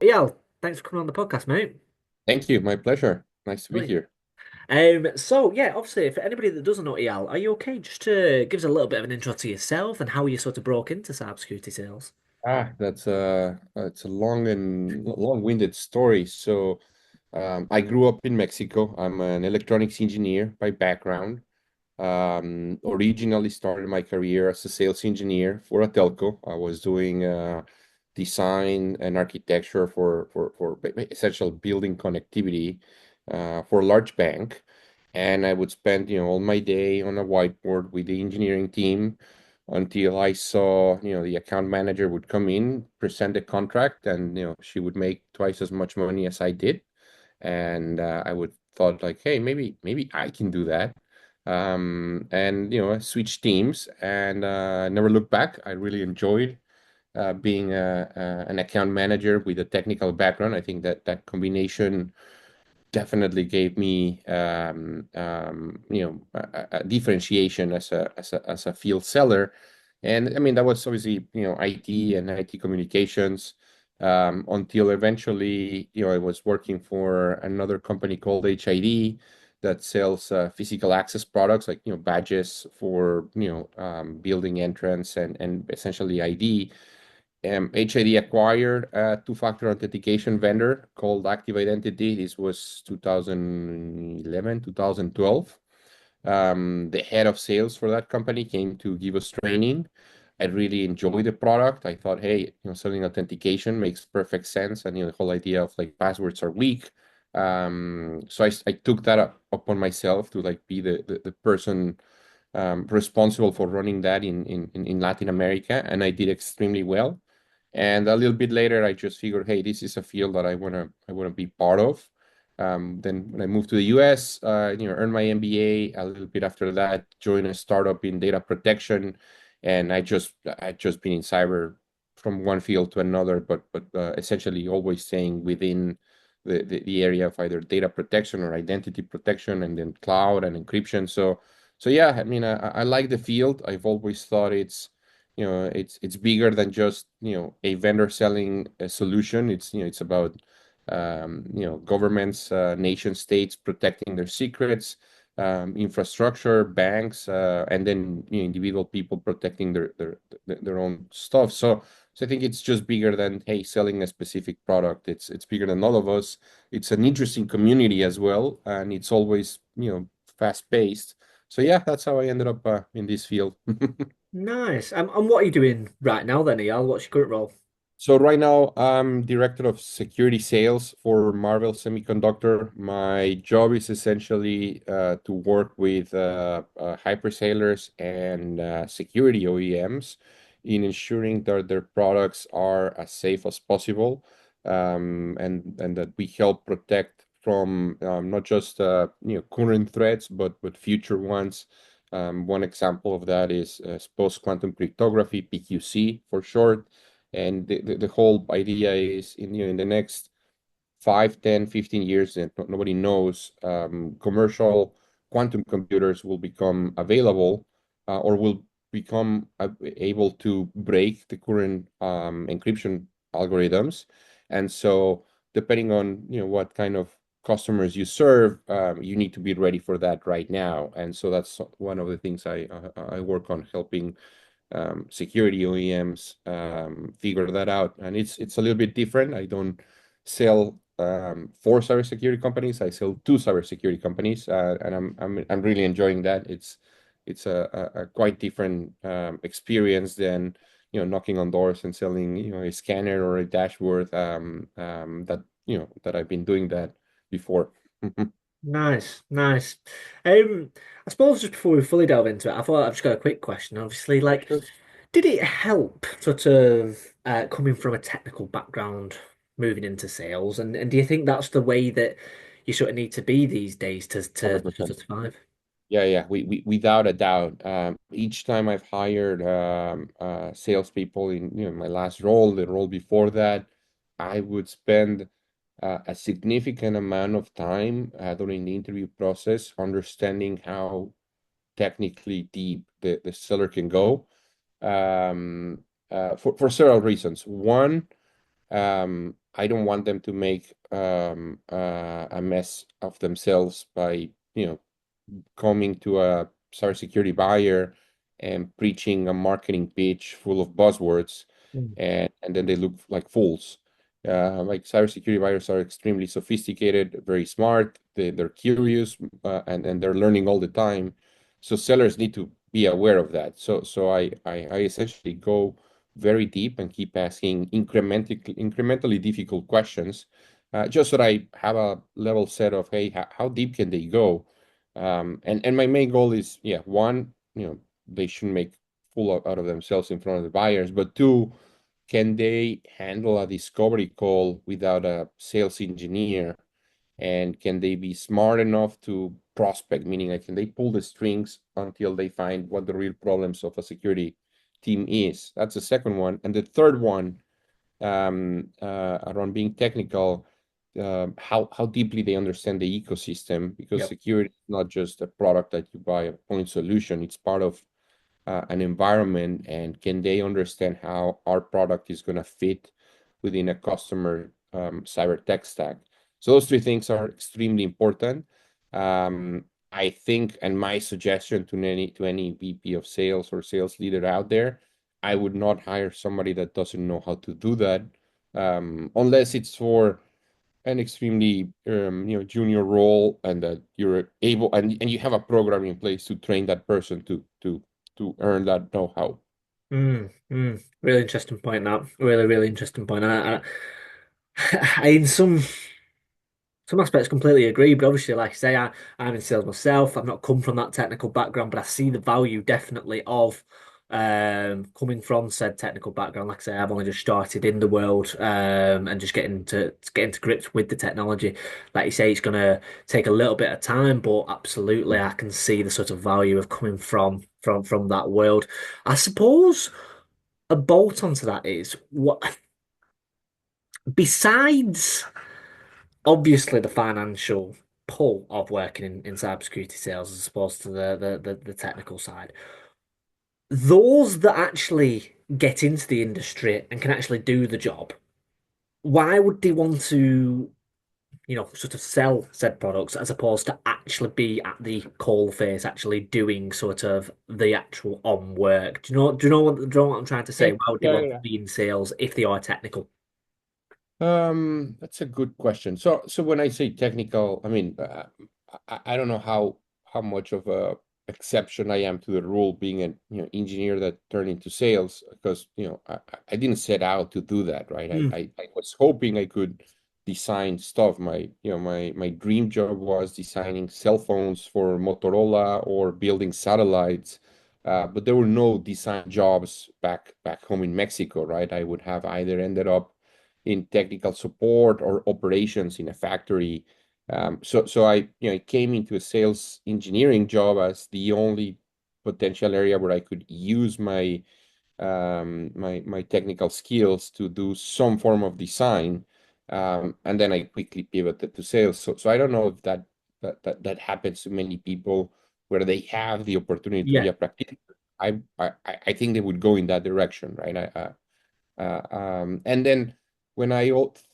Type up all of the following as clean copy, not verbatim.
Eyal, thanks for coming on the podcast, mate. Thank you. My pleasure. Nice to be Brilliant. here. So yeah, obviously, for anybody that doesn't know Eyal, are you okay just to give us a little bit of an intro to yourself and how you sort of broke into cybersecurity sales? It's a long-winded story. I grew up in Mexico. I'm an electronics engineer by background. Originally started my career as a sales engineer for a telco. I was doing design and architecture for essential building connectivity for a large bank. And I would spend, all my day on a whiteboard with the engineering team until I saw, the account manager would come in, present the contract, and she would make twice as much money as I did. And I would thought like, hey, maybe I can do that. And I switched teams and never looked back. I really enjoyed being an account manager with a technical background. I think that combination definitely gave me a differentiation as a field seller. And I mean that was obviously IT and IT communications until eventually I was working for another company called HID that sells physical access products like badges for building entrance and essentially ID. HID acquired a two-factor authentication vendor called Active Identity. This was 2011, 2012. The head of sales for that company came to give us training. I really enjoyed the product. I thought, hey, selling authentication makes perfect sense, and the whole idea of like passwords are weak. So I took that upon myself to like be the person responsible for running that in Latin America, and I did extremely well. And a little bit later, I just figured, hey, this is a field that I wanna be part of. Then when I moved to the US, earned my MBA. A little bit after that, joined a startup in data protection, and I just been in cyber from one field to another, but essentially always staying within the area of either data protection or identity protection, and then cloud and encryption. So yeah, I mean, I like the field. I've always thought it's bigger than just a vendor selling a solution. It's about governments, nation states protecting their secrets, infrastructure, banks, and then individual people protecting their own stuff. So I think it's just bigger than, hey, selling a specific product. It's bigger than all of us. It's an interesting community as well, and it's always fast paced. So yeah, that's how I ended up in this field. Nice. And what are you doing right now then, Eyal? What's your current role? So right now I'm director of security sales for Marvel Semiconductor. My job is essentially to work with hyperscalers and security OEMs in ensuring that their products are as safe as possible, and that we help protect from not just current threats but future ones. One example of that is post-quantum cryptography, PQC for short. And the whole idea is in the next 5, 10, 15 years, and nobody knows, commercial quantum computers will become available, or will become able to break the current encryption algorithms. And so depending on what kind of customers you serve, you need to be ready for that right now. And so that's one of the things I work on, helping security OEMs figure that out. And it's a little bit different. I don't sell for cybersecurity companies. I sell to cybersecurity companies, and I'm really enjoying that. It's a quite different experience than knocking on doors and selling a scanner or a dashboard, that I've been doing that before. Nice, nice. I suppose just before we fully delve into it, I thought I've just got a quick question. Obviously, like, Sure. did it help sort of coming from a technical background, moving into sales? And do you think that's the way that you sort of need to be these days to 100%. survive? Yeah, yeah, we without a doubt. Each time I've hired salespeople in my last role, the role before that, I would spend a significant amount of time during the interview process understanding how technically deep the seller can go, for several reasons. One, I don't want them to make a mess of themselves by, coming to a cybersecurity buyer and preaching a marketing pitch full of buzzwords, Mm. and then they look like fools. Like cybersecurity buyers are extremely sophisticated, very smart. They're curious, and they're learning all the time. So sellers need to be aware of that. So I essentially go very deep and keep asking incrementally difficult questions, just so that I have a level set of, hey, how deep can they go? And my main goal is, yeah, one, they shouldn't make fool out of themselves in front of the buyers, but two, can they handle a discovery call without a sales engineer? And can they be smart enough to prospect, meaning like, can they pull the strings until they find what the real problems of a security team is? That's the second one. And the third one, around being technical, how deeply they understand the ecosystem, because Yep. security is not just a product that you buy, a point solution. It's part of an environment, and can they understand how our product is going to fit within a customer cyber tech stack? So those three things are extremely important. I think, and my suggestion to any VP of sales or sales leader out there, I would not hire somebody that doesn't know how to do that, unless it's for an extremely junior role, and that you're able, and you have a program in place to train that person to earn that know-how. Really interesting point. That really, really interesting point. I in some aspects completely agree, but obviously, like I say, I'm in sales myself. I've not come from that technical background, but I see the value definitely of coming from said technical background. Like I say, I've only just started in the world and just getting to grips with the technology. Like you say, it's gonna take a little bit of time, but absolutely, I can see the sort of value of coming from that world. I suppose a bolt onto that is what besides obviously the financial pull of working in cybersecurity sales as opposed to the technical side. Those that actually get into the industry and can actually do the job, why would they want to, sort of sell said products as opposed to actually be at the coal face, actually doing sort of the actual on work? Do you know what I'm trying to say? Yeah, Why would they yeah, want to yeah. be in sales if they are technical? That's a good question. So when I say technical, I mean, I don't know how much of a exception I am to the rule, being an engineer that turned into sales, because I didn't set out to do that, right? I, Mm, I I was hoping I could design stuff. My dream job was designing cell phones for Motorola or building satellites. But there were no design jobs back home in Mexico, right? I would have either ended up in technical support or operations in a factory. So I came into a sales engineering job as the only potential area where I could use my technical skills to do some form of design, and then I quickly pivoted to sales. So I don't know if that happens to many people, where they have the opportunity to be yeah. a practitioner. I think they would go in that direction, right? And then when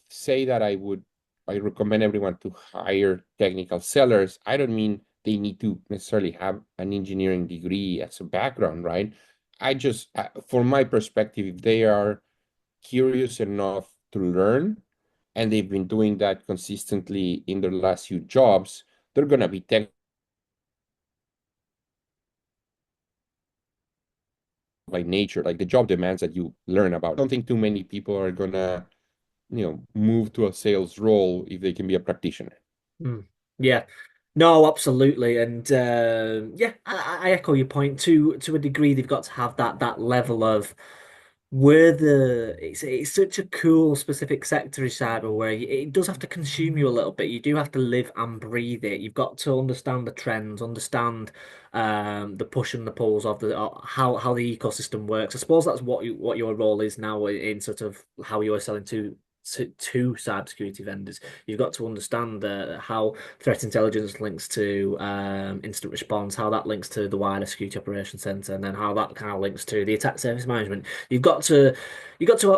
say that I recommend everyone to hire technical sellers, I don't mean they need to necessarily have an engineering degree as a background, right? From my perspective, if they are curious enough to learn, and they've been doing that consistently in their last few jobs, they're gonna be tech by nature. Like, the job demands that you learn about. I don't think too many people are gonna move to a sales role if they can be a practitioner. Mm. Yeah. No, absolutely. And yeah, I echo your point. To a degree, they've got to have that level of where it's such a cool specific sector is cyber where it does have to consume you a little bit. You do have to live and breathe it. You've got to understand the trends, understand the push and the pulls of the how the ecosystem works. I suppose that's what your role is now in sort of how you're selling to to cybersecurity vendors. You've got to understand how threat intelligence links to incident response, how that links to the wider security operations center, and then how that kind of links to the attack surface management. You've got to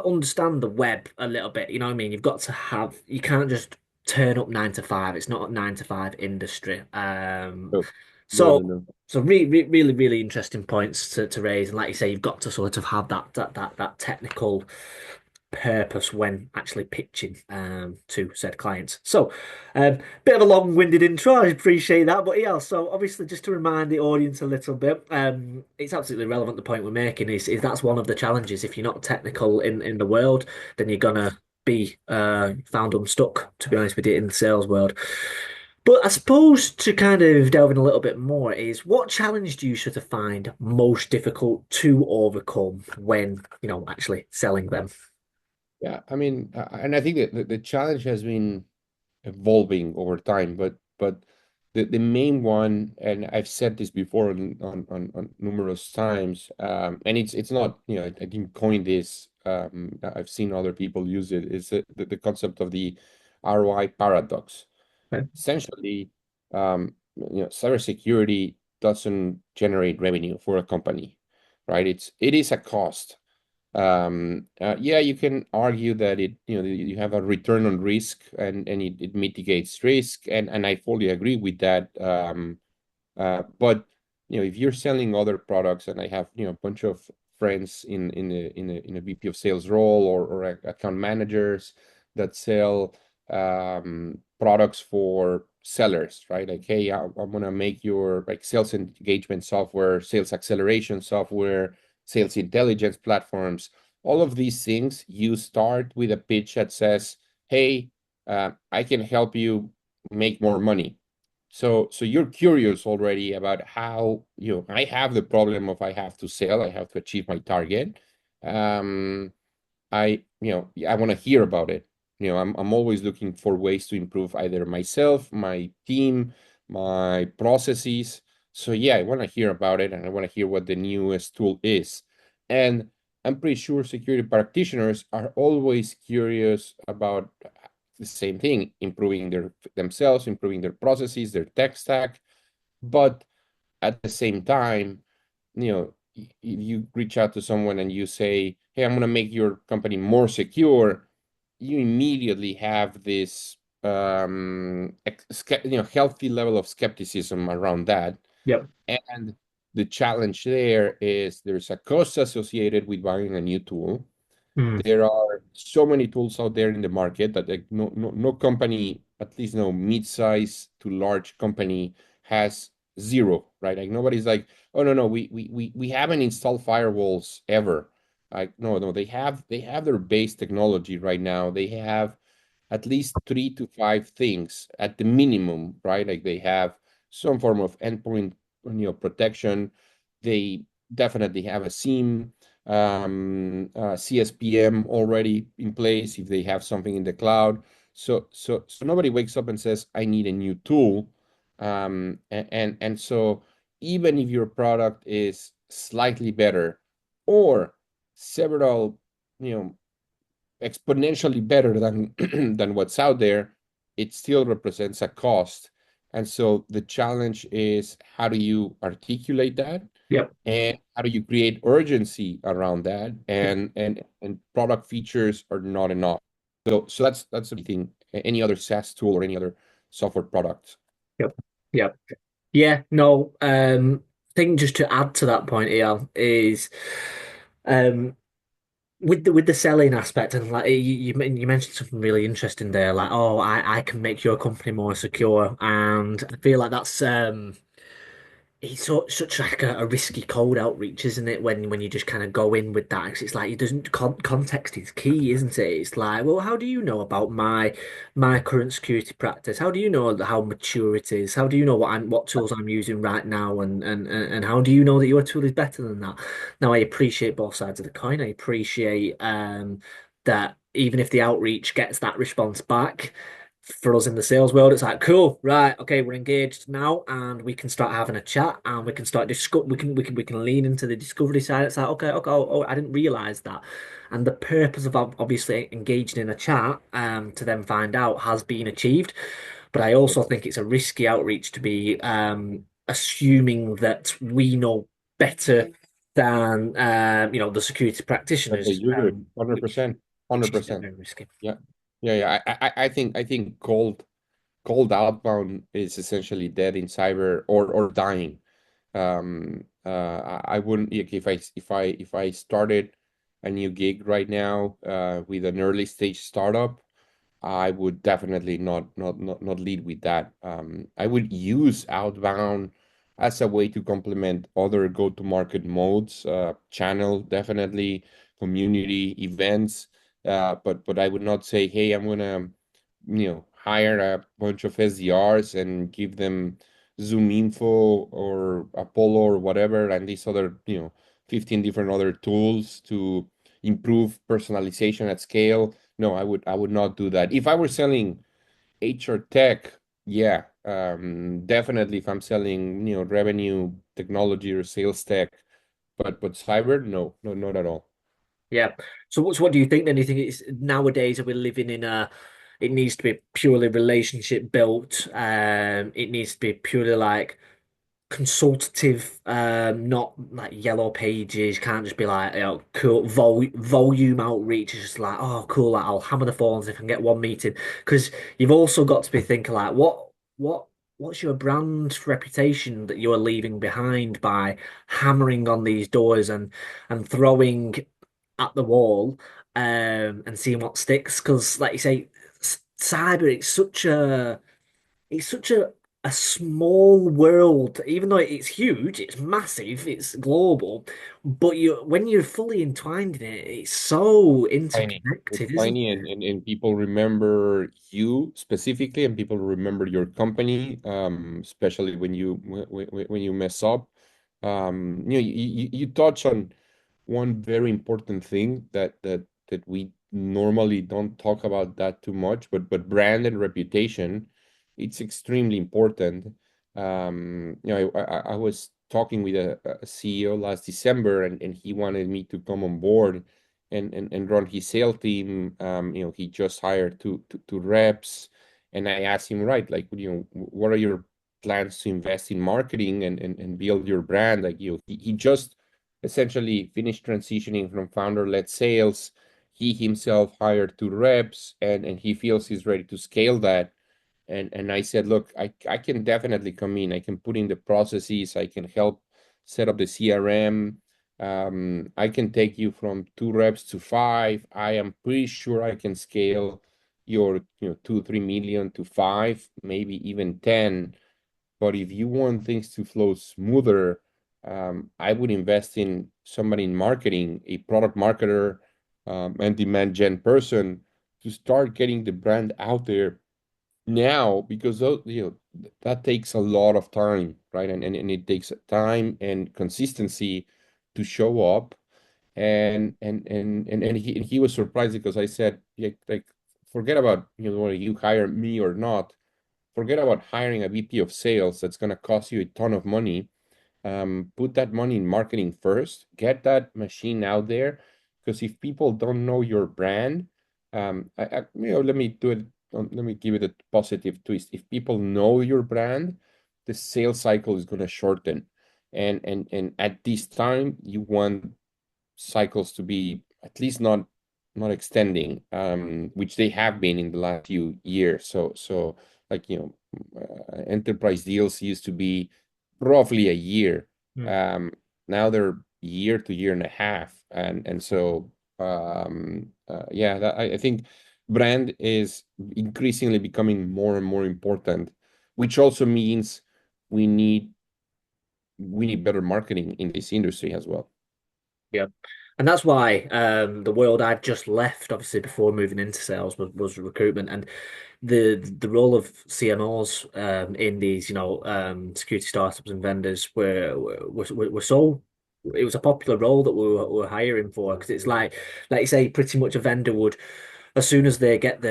understand the web a little bit. You know what I mean? You've got to have. You can't just turn up 9 to 5. It's not a 9 to 5 industry. No, no, no, So no. really, really interesting points to raise. And like you say, you've got to sort of have that technical purpose when actually pitching to said clients. So, bit of a long-winded intro. I appreciate that, but yeah. So obviously, just to remind the audience a little bit, it's absolutely relevant. The point we're making is that's one of the challenges. If you're not technical in the world, then you're gonna be found unstuck. To be honest with you, in the sales world. But I suppose to kind of delve in a little bit more is what challenge do you sort of find most difficult to overcome when, actually selling them? Yeah, I mean, and I think that the challenge has been evolving over time, but the main one, and I've said this before on numerous times, and it's not, I didn't coin this. I've seen other people use it. Is the concept of the ROI paradox. Okay. Essentially, cybersecurity doesn't generate revenue for a company, right? It is a cost. Yeah, you can argue that you have a return on risk, and it mitigates risk, and I fully agree with that. But if you're selling other products, and I have a bunch of friends in a VP of sales role, or account managers that sell products for sellers, right? Like, hey, I'm gonna make your like sales engagement software, sales acceleration software, sales intelligence platforms. All of these things, you start with a pitch that says, hey, I can help you make more money. So you're curious already about how, I have the problem of I have to sell, I have to achieve my target. Um, I want to hear about it. I'm always looking for ways to improve either myself, my team, my processes. So yeah, I want to hear about it, and I want to hear what the newest tool is. And I'm pretty sure security practitioners are always curious about the same thing, improving themselves, improving their processes, their tech stack. But at the same time, if you reach out to someone and you say, hey, I'm going to make your company more secure, you immediately have this healthy level of skepticism around that. Yep. And the challenge there is there's a cost associated with buying a new tool. Mm. There are so many tools out there in the market that, like, no company, at least no mid-size to large company, has zero, right? Like, nobody's like, oh, no, no, we haven't installed firewalls ever. Like, no, no, they have their base technology right now. They have at least 3 to 5 things at the minimum, right? Like, they have some form of endpoint, protection. They definitely have a SIEM, CSPM already in place if they have something in the cloud. So nobody wakes up and says, I need a new tool. So even if your product is slightly better, or several, you know, exponentially better than than what's out there, it still represents a cost. And so the challenge is, how do you articulate that? Yep. And how do you create urgency around that? And product features are not enough. So that's everything. Any other SaaS tool or any other software product. Yep. Yep. Yeah. No. I think just to add to that point, Eyal, is um with the selling aspect, and like you mentioned something really interesting there, like, oh, I can make your company more secure, and I feel like that's it's such like a risky cold outreach, isn't it? When you just kind of go in with that, 'cause it's like it doesn't context is key, isn't it? It's like, well, how do you know about my current security practice? How do you know how mature it is? How do you know what tools I'm using right now? And how do you know that your tool is better than that? Now, I appreciate both sides of the coin. I appreciate that even if the outreach gets that response back, for us in the sales world, it's like, cool, right, okay, we're engaged now, and we can start having a chat, and we can start discuss. We can lean into the discovery side. It's like, okay, okay, oh, I didn't realize that, and the purpose of obviously engaging in a chat, to then find out has been achieved. But I also think it's a risky outreach to be assuming that we know better than the security But the practitioners, user, which 100%, is 100%. very risky. Yeah. Yeah, yeah. I think cold outbound is essentially dead in cyber or dying. I wouldn't like, if I started a new gig right now with an early stage startup. I would definitely not lead with that. I would use outbound as a way to complement other go-to-market modes, channel definitely, community events. But I would not say, hey, I'm gonna hire a bunch of SDRs and give them Zoom Info or Apollo or whatever, and these other 15 different other tools to improve personalization at scale. No, I would not do that. If I were selling HR tech, yeah, definitely. If I'm selling, revenue technology or sales tech, but cyber, no, no, not at all. Yeah. So what do you think then? Do you think it's nowadays are we living in it needs to be purely relationship built, it needs to be purely like consultative, not like yellow pages, can't just be like, cool volume outreach is just like, oh cool, like, I'll hammer the phones if I can get one meeting. Because you've also got to be thinking like, what what's your brand reputation that you are leaving behind by hammering on these doors and throwing at the wall, and seeing what sticks? Because like you say, cyber, it's such a small world, even though it's huge, it's massive, it's global. But when you're fully entwined in it, it's so Tiny. It's interconnected, isn't tiny, it? and people remember you specifically, and people remember your company, especially when you mess up. You touch on one very important thing that we normally don't talk about that too much, but brand and reputation, it's extremely important. I was talking with a CEO last December, and he wanted me to come on board and run his sales team. He just hired two reps, and I asked him, right, like, what are your plans to invest in marketing and build your brand? Like, he just essentially finished transitioning from founder-led sales. He himself hired two reps, and he feels he's ready to scale that. And I said, look, I can definitely come in. I can put in the processes. I can help set up the CRM. I can take you from two reps to five. I am pretty sure I can scale your 2, 3 million to five, maybe even 10. But if you want things to flow smoother, I would invest in somebody in marketing, a product marketer, and demand gen person to start getting the brand out there now, because that takes a lot of time, right? And it takes time and consistency to show up. And he was surprised because I said, yeah, like, forget about whether you hire me or not. Forget about hiring a VP of sales that's going to cost you a ton of money. Put that money in marketing first. Get that machine out there, because if people don't know your brand, let me do it. Let me give it a positive twist. If people know your brand, the sales cycle is going to shorten, and at this time, you want cycles to be at least not extending, which they have been in the last few years. So like enterprise deals used to be roughly a year. Hmm. Um, Now they're year to year and a half, and so yeah, I think brand is increasingly becoming more and more important, which also means we need we need better marketing in this industry as well. Yeah. And that's why the world I'd just left, obviously before moving into sales, was recruitment, and the role of CMOs in these, security startups and vendors were so, it was a popular role that we were hiring for, because it's like you say, pretty much a vendor would, as soon as they get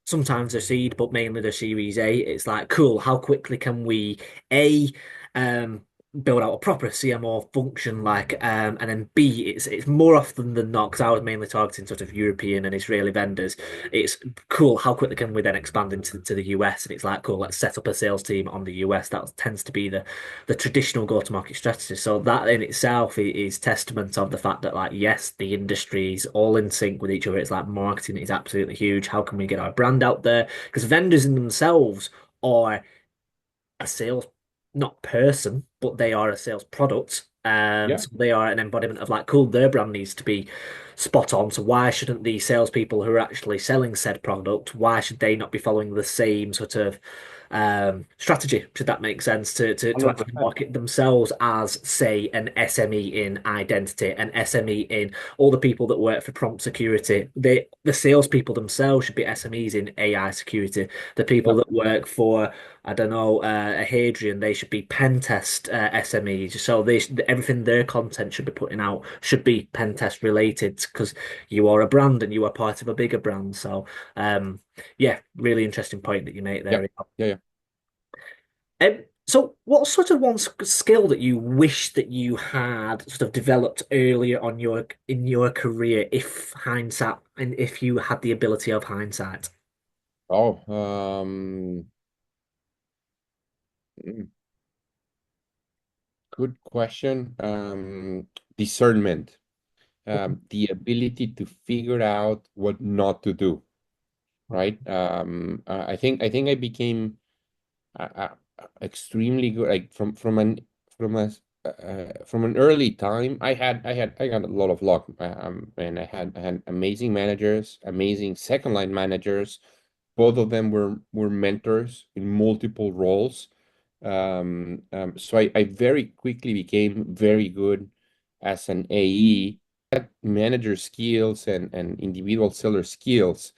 sometimes a seed, but mainly the Series A. It's like, cool, how quickly can we A um build out a proper CMO function and then B, it's more often than not, because I was mainly targeting sort of European and Israeli vendors. It's cool, how quickly can we then expand into to the US? And it's like, cool, let's set up a sales team on the US. That tends to be the traditional go-to-market strategy. So that in itself is testament of the fact that, like, yes, the industry is all in sync with each other. It's like marketing is absolutely huge. How can we get our brand out there? Because vendors in themselves are a sales, not person, but they are a sales product. Yeah, So they are an embodiment of, like, cool, their brand needs to be spot on. So why shouldn't the salespeople who are actually selling said product, why should they not be following the same sort of strategy? Should that make sense to actually 100%. market themselves as, say, an SME in identity, an SME in all the people that work for prompt security? The salespeople themselves should be SMEs in AI security. The people Yep. that work for, I don't know, a Hadrian, they should be pen test SMEs. So everything their content should be putting out should be pen test related, because you are a brand and you are part of a bigger brand. So, yeah, really interesting point that you make Yeah. there. Yeah. Yeah. So what sort of skill that you wish that you had sort of developed earlier on in your career, if hindsight and if you had the ability of hindsight? Oh, mm, good question. Discernment, the ability to figure out what not to do, right? I think I became extremely good, like from an early time. I got a lot of luck, and I had amazing managers, amazing second line managers. Both of them were mentors in multiple roles. So I very quickly became very good as an AE, manager skills and individual seller skills.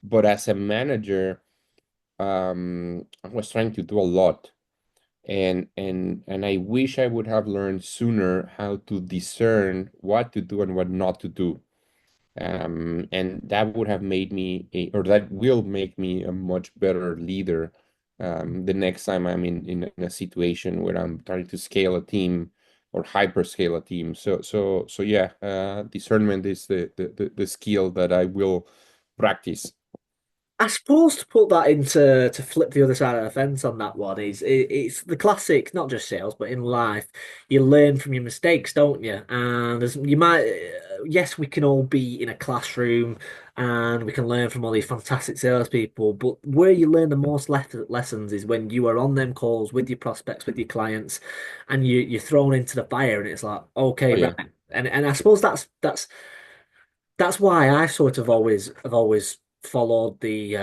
But as a manager, I was trying to do a lot, and I wish I would have learned sooner how to discern what to do and what not to do. And that would have made me or that will make me a much better leader the next time I'm in a situation where I'm trying to scale a team or hyper scale a team. So yeah, discernment is the skill that I will practice. I suppose to put that into to flip the other side of the fence on that one it's the classic, not just sales, but in life, you learn from your mistakes, don't you? And as you might, yes, we can all be in a classroom and we can learn from all these fantastic salespeople, but where you learn the most lessons is when you are on them calls with your prospects, with your clients, and you're thrown into the fire, and it's like, Oh okay, right. yeah. And I suppose that's why I sort of always have always followed the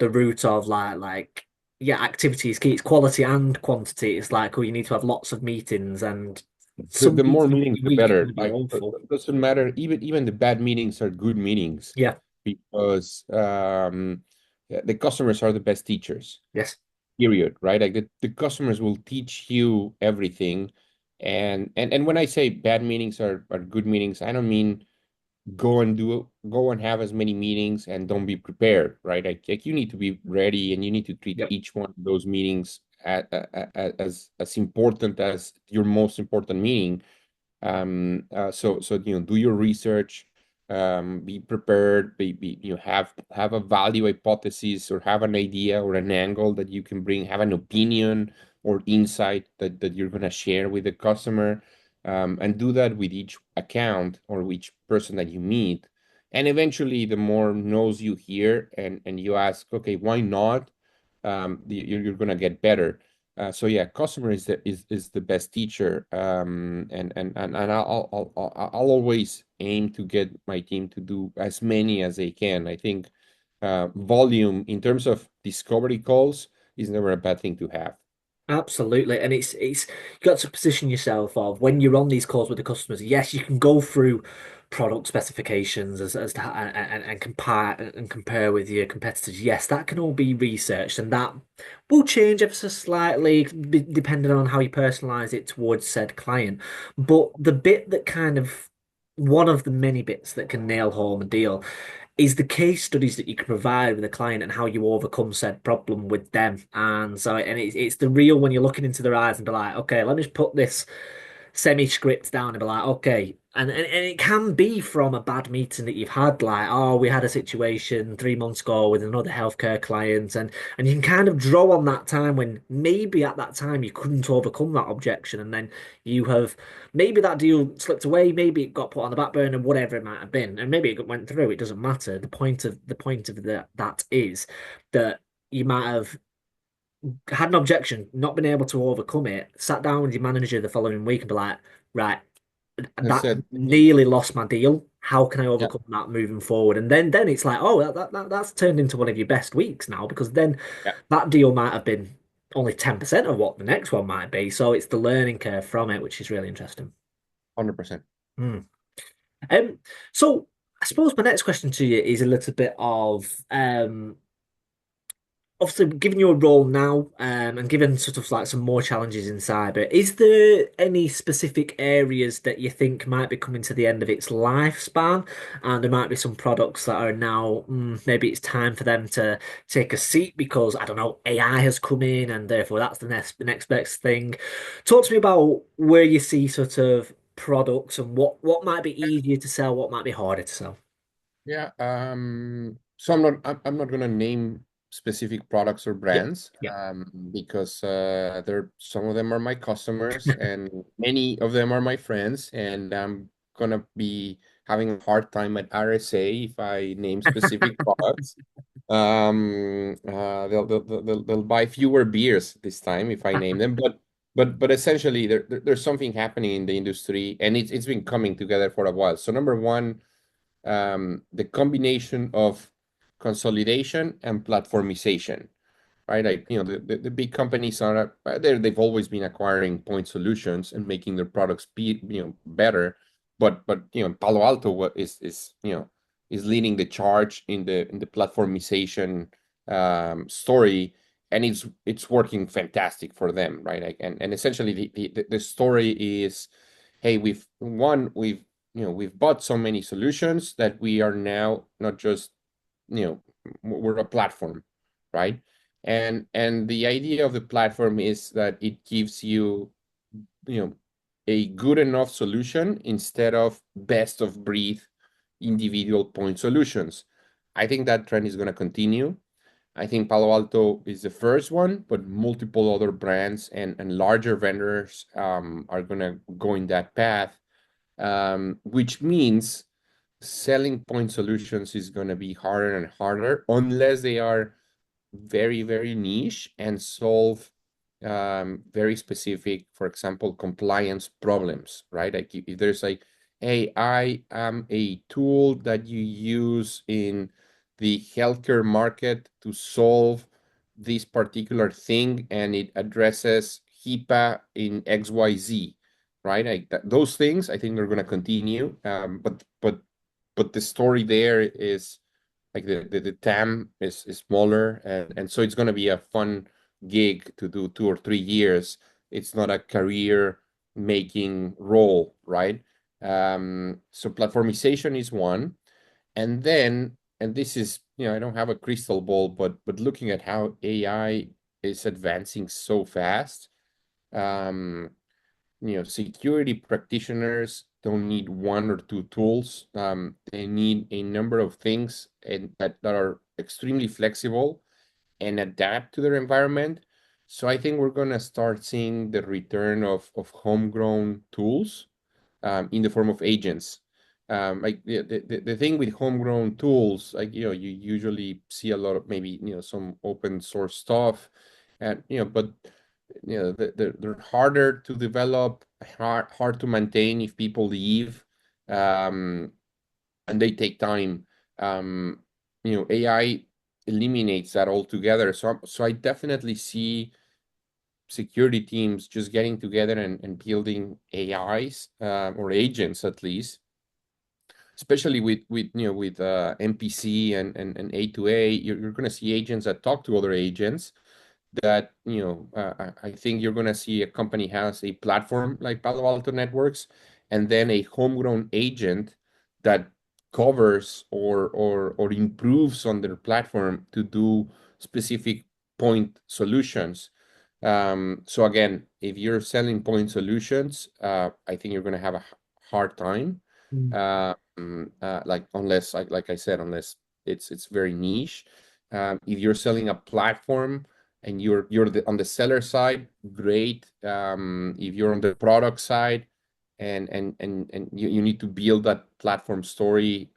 route of like yeah, activity is key. It's quality and quantity. It's like, oh, you need to have lots of meetings, and some The more meetings meetings, a the week are better. going to be Like, awful. it doesn't matter. Even the bad meetings are good meetings Yeah. because the customers are the best teachers. Yes. Period. Right? Like the customers will teach you everything. And when I say bad meetings are good meetings, I don't mean go and have as many meetings and don't be prepared, right? Like you need to be ready and you need to treat Yep. each one of those meetings as important as your most important meeting. So do your research, be prepared, have a value hypothesis or have an idea or an angle that you can bring, have an opinion or insight that you're gonna share with the customer, and do that with each account or each person that you meet. And eventually, the more no's you hear and you ask, okay, why not? You're gonna get better. So yeah, customer is the best teacher, and I'll always aim to get my team to do as many as they can. I think volume in terms of discovery calls is never a bad thing to have. Absolutely, and it's you got to position yourself of when you're on these calls with the customers. Yes, you can go through product specifications as to and compare with your competitors. Yes, that can all be researched, and that will change ever so slightly depending on how you personalize it towards said client. But the bit that kind of one of the many bits that can nail home a deal is the case studies that you can provide with a client and how you overcome said problem with them. And so, and it's the real when you're looking into their eyes and be like, okay, let me just put this semi-script down and be like, okay. And it can be from a bad meeting that you've had, like, oh, we had a situation 3 months ago with another healthcare client, and you can kind of draw on that time when maybe at that time you couldn't overcome that objection, and then you have maybe that deal slipped away, maybe it got put on the back burner, whatever it might have been, and maybe it went through. It doesn't matter. The point of that is that you might have had an objection, not been able to overcome it, sat down with your manager the following week and be like, right, I that said, nearly lost my deal. How can I yeah, overcome that moving forward? And then it's like, oh, that's turned into one of your best weeks now because then yeah, that deal might have been only 10% of what the next one might be. So it's the learning curve from it, which is really interesting. 100%. Hmm. Um, so I suppose my next question to you is a little bit of obviously, given your role now, and given sort of like some more challenges in cyber, is there any specific areas that you think might be coming to the end of its lifespan, and there might be some products that are now maybe it's time for them to take a seat because I don't know, AI has come in, and therefore that's the next best thing. Talk to me about where you see sort of products and what might be easier to sell, what might be harder to sell. Yeah. So I'm not gonna name specific products or Yep. brands, Yep. because they're some of them are my customers and many of them are my friends, and I'm gonna be having a hard time at RSA if I name specific products. They'll buy fewer beers this time if I name them, but essentially there's something happening in the industry, and it's been coming together for a while. So number one, the combination of consolidation and platformization, right? Like, the big companies they've always been acquiring point solutions and making their products be, better. But Palo Alto is leading the charge in the platformization story, and it's working fantastic for them, right? Like, and essentially the story is, hey, we've bought so many solutions that we are now not just, we're a platform, right? And the idea of the platform is that it gives you, a good enough solution instead of best of breed individual point solutions. I think that trend is going to continue. I think Palo Alto is the first one, but multiple other brands and larger vendors are going to go in that path, which means selling point solutions is going to be harder and harder unless they are very, very niche and solve very specific, for example, compliance problems, right? Like if there's like, hey, I am a tool that you use in the healthcare market to solve this particular thing, and it addresses HIPAA in XYZ, right? Like those things, I think they're going to continue. But the story there is like the TAM is smaller, and so it's going to be a fun gig to do 2 or 3 years. It's not a career making role, right? So platformization is one, and then, and this is, I don't have a crystal ball, but looking at how AI is advancing so fast, um, security practitioners don't need one or two tools. They need a number of things and that are extremely flexible and adapt to their environment. So I think we're gonna start seeing the return of homegrown tools, in the form of agents. Like the thing with homegrown tools, like, you usually see a lot of maybe, some open source stuff, and but they're harder to develop, hard to maintain if people leave, um, and they take time. Um, AI eliminates that altogether. So I definitely see security teams just getting together and building AIs, or agents at least, especially with NPC and A2A. You're going to see agents that talk to other agents that, I think you're going to see a company has a platform like Palo Alto Networks, and then a homegrown agent that covers or improves on their platform to do specific point solutions. So again, if you're selling point solutions, I think you're going to have a hard time. Mm. Like unless, like I said, unless it's very niche. If you're selling a platform and on the seller side, great. If you're on the product side and you need to build that platform story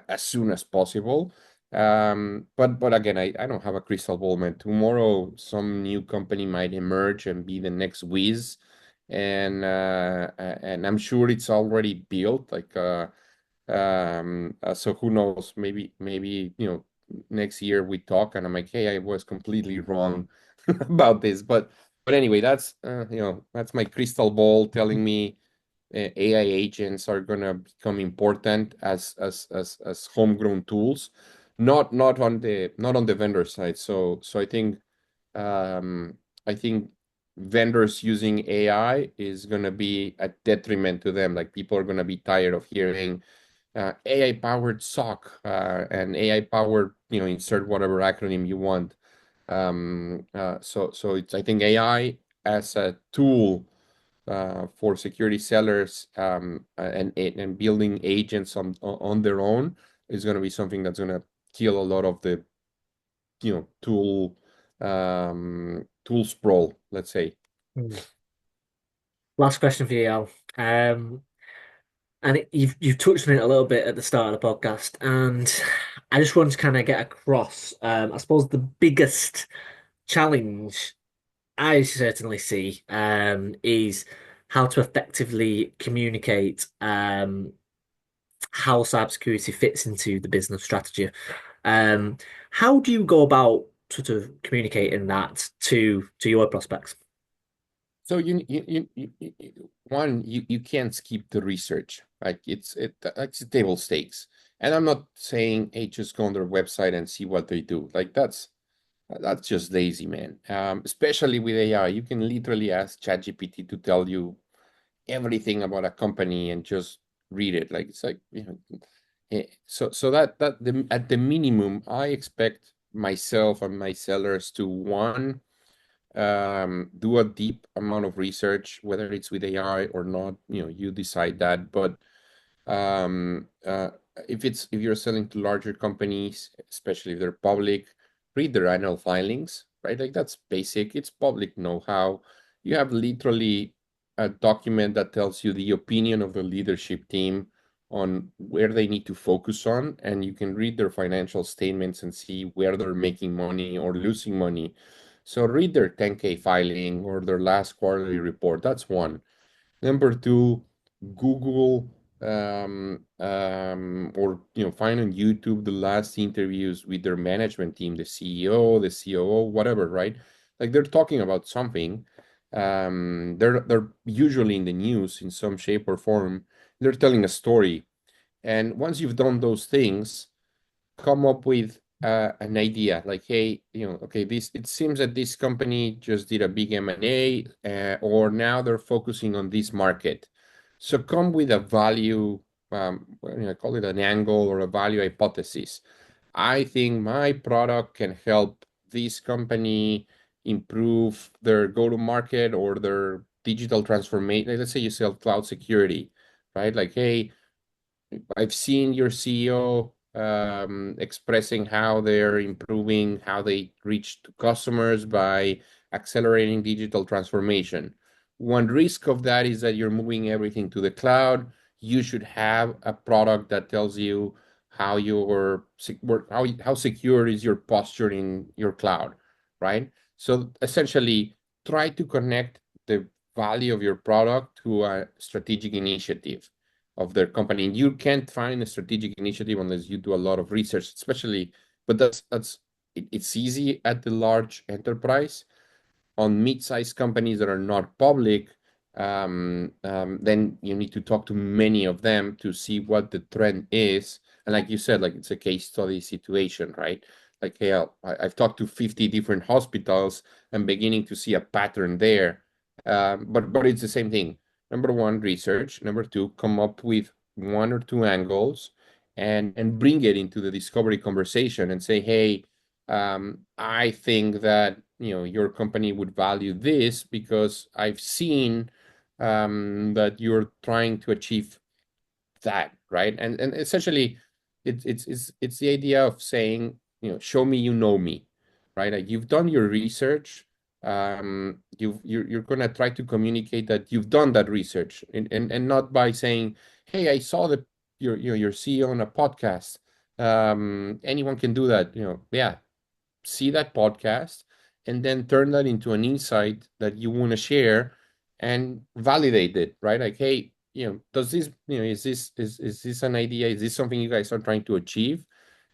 as soon as possible. But again, I don't have a crystal ball, man. Tomorrow, some new company might emerge and be the next Wiz, and I'm sure it's already built. So who knows? Maybe next year we talk and I'm like, hey, I was completely wrong about this. But anyway, that's my crystal ball telling me AI agents are gonna become important as homegrown tools, not on the vendor side. So um, I think vendors using AI is gonna be a detriment to them. Like people are gonna be tired of hearing AI powered SOC and AI powered, insert whatever acronym you want. So it's I think AI as a tool for security sellers and building agents on their own is going to be something that's going to kill a lot of the tool sprawl, let's say. Mm. Last question for you, Al. And you've touched on it a little bit at the start of the podcast, and I just want to kind of get across. I suppose the biggest challenge I certainly see is how to effectively communicate how cybersecurity fits into the business strategy. Um, how do you go about sort of communicating that to your prospects? So one, you can't skip the research. Like it's table stakes. And I'm not saying, hey, just go on their website and see what they do. Like that's just lazy, man. Especially with AI, you can literally ask ChatGPT to tell you everything about a company and just read it. Like it's like, so at the minimum, I expect myself and my sellers to one do a deep amount of research, whether it's with AI or not, you decide that. But um, uh, if you're selling to larger companies, especially if they're public, read their annual filings, right? Like that's basic. It's public know-how. You have literally a document that tells you the opinion of the leadership team on where they need to focus on, and you can read their financial statements and see where they're making money or losing money. So read their 10K filing or their last quarterly report. That's one. Number two, Google or find on YouTube the last interviews with their management team, the CEO, the COO, whatever, right? Like they're talking about something. They're usually in the news in some shape or form. They're telling a story. And once you've done those things, come up with an idea like, hey, okay, this it seems that this company just did a big M&A, or now they're focusing on this market. So come with a value, call it an angle or a value hypothesis. I think my product can help this company improve their go-to-market or their digital transformation. Like, let's say you sell cloud security, right? Like, hey, I've seen your CEO expressing how they're improving, how they reach to customers by accelerating digital transformation. One risk of that is that you're moving everything to the cloud. You should have a product that tells you how how secure is your posture in your cloud, right? So essentially, try to connect the value of your product to a strategic initiative of their company. And you can't find a strategic initiative unless you do a lot of research, especially, but it's easy at the large enterprise. On mid-sized companies that are not public, then you need to talk to many of them to see what the trend is. And like you said, like it's a case study situation, right? Like, hey, I've talked to 50 different hospitals. I'm beginning to see a pattern there. But it's the same thing. Number one, research. Number two, come up with one or two angles. and bring it into the discovery conversation and say, hey, I think that your company would value this because I've seen that you're trying to achieve that, right? And essentially, it's the idea of saying, show me you know me, right? Like you've done your research. You're gonna try to communicate that you've done that research, and not by saying, hey, I saw your CEO on a podcast. Anyone can do that, yeah, see that podcast and then turn that into an insight that you want to share and validate it, right? Like, hey, does this, is this an idea? Is this something you guys are trying to achieve?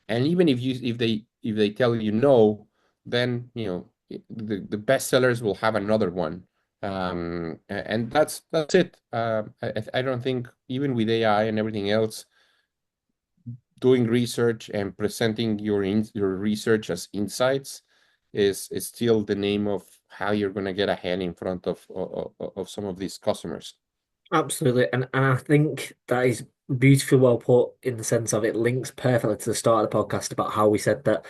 And even if they tell you no, then the bestsellers will have another one. And that's it. I don't think even with AI and everything else, doing research and presenting your research as insights is still the name of how you're going to get ahead in front of some of these customers. Absolutely. And I think that is beautifully well put in the sense of it links perfectly to the start of the podcast about how we said that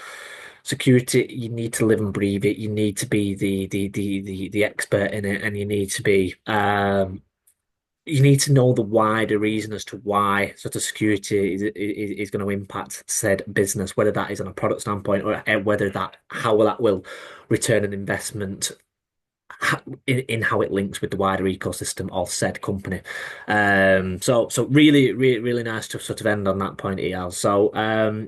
security, you need to live and breathe it. You need to be the expert in it, and you need to be you need to know the wider reason as to why sort of security is going to impact said business, whether that is on a product standpoint or whether that how that will return an investment in how it links with the wider ecosystem of said company. So really nice to sort of end on that point, Eyal. So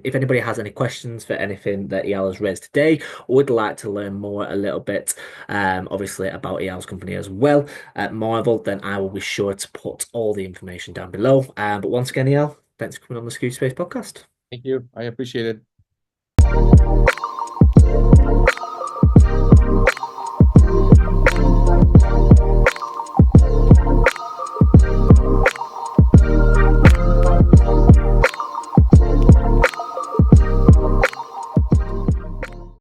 if anybody has any questions for anything that Eyal has raised today, or would like to learn more a little bit, obviously about Eyal's company as well at Marvel, then I will be sure to put all the information down below. But once again, Eyal, thanks for coming on the Security Space podcast. Thank you. I appreciate it.